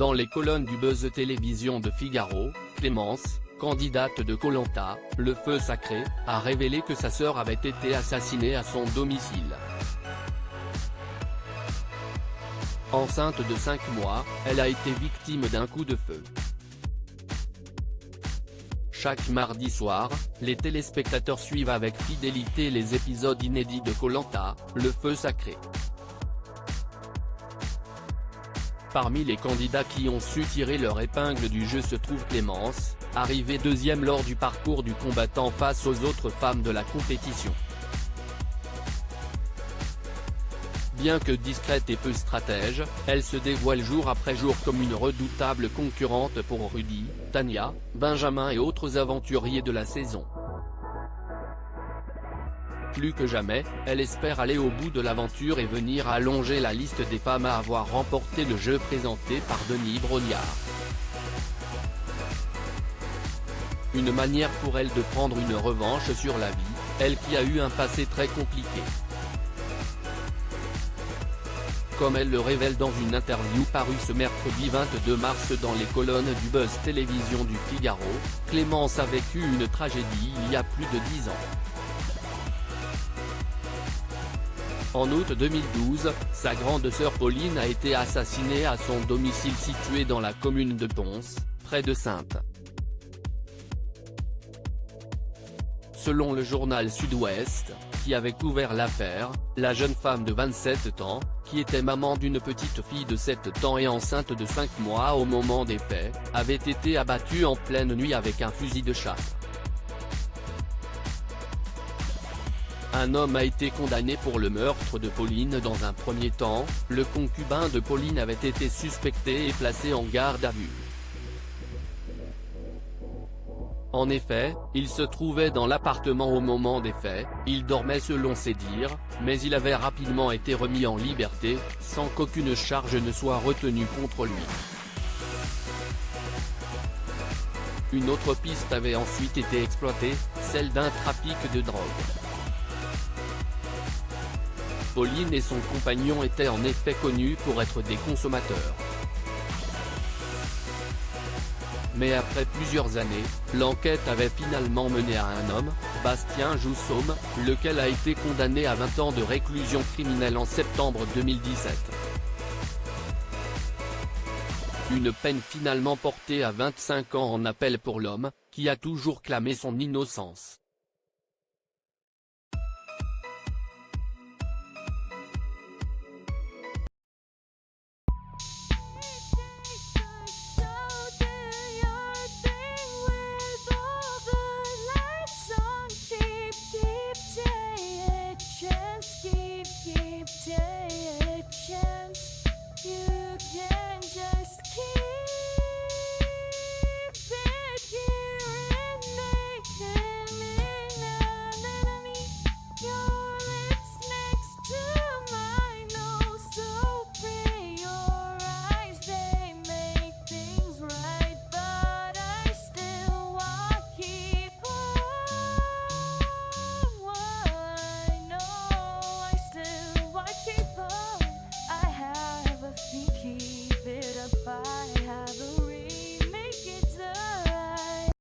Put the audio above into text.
Dans les colonnes du buzz télévision de Figaro, Clémence, candidate de Koh Lanta, le feu sacré, a révélé que sa sœur avait été assassinée à son domicile. Enceinte de 5 mois, elle a été victime d'un coup de feu. Chaque mardi soir, les téléspectateurs suivent avec fidélité les épisodes inédits de Koh Lanta, le feu sacré. Parmi les candidats qui ont su tirer leur épingle du jeu se trouve Clémence, arrivée deuxième lors du parcours du combattant face aux autres femmes de la compétition. Bien que discrète et peu stratège, elle se dévoile jour après jour comme une redoutable concurrente pour Rudy, Tania, Benjamin et autres aventuriers de la saison. Plus que jamais, elle espère aller au bout de l'aventure et venir allonger la liste des femmes à avoir remporté le jeu présenté par Denis Brognard. Une manière pour elle de prendre une revanche sur la vie, elle qui a eu un passé très compliqué. Comme elle le révèle dans une interview parue ce mercredi 22 mars dans les colonnes du buzz télévision du Figaro, Clémence a vécu une tragédie il y a plus de 10 ans. En août 2012, sa grande sœur Pauline a été assassinée à son domicile situé dans la commune de Pons, près de Saintes. Selon le journal Sud-Ouest, qui avait couvert l'affaire, la jeune femme de 27 ans, qui était maman d'une petite fille de 7 ans et enceinte de 5 mois au moment des faits, avait été abattue en pleine nuit avec un fusil de chasse. Un homme a été condamné pour le meurtre de Pauline dans un premier temps, le concubin de Pauline avait été suspecté et placé en garde à vue. En effet, il se trouvait dans l'appartement au moment des faits, il dormait selon ses dires, mais il avait rapidement été remis en liberté, sans qu'aucune charge ne soit retenue contre lui. Une autre piste avait ensuite été exploitée, celle d'un trafic de drogue. Pauline et son compagnon étaient en effet connus pour être des consommateurs. Mais après plusieurs années, l'enquête avait finalement mené à un homme, Bastien Joussaume, lequel a été condamné à 20 ans de réclusion criminelle en septembre 2017. Une peine finalement portée à 25 ans en appel pour l'homme, qui a toujours clamé son innocence.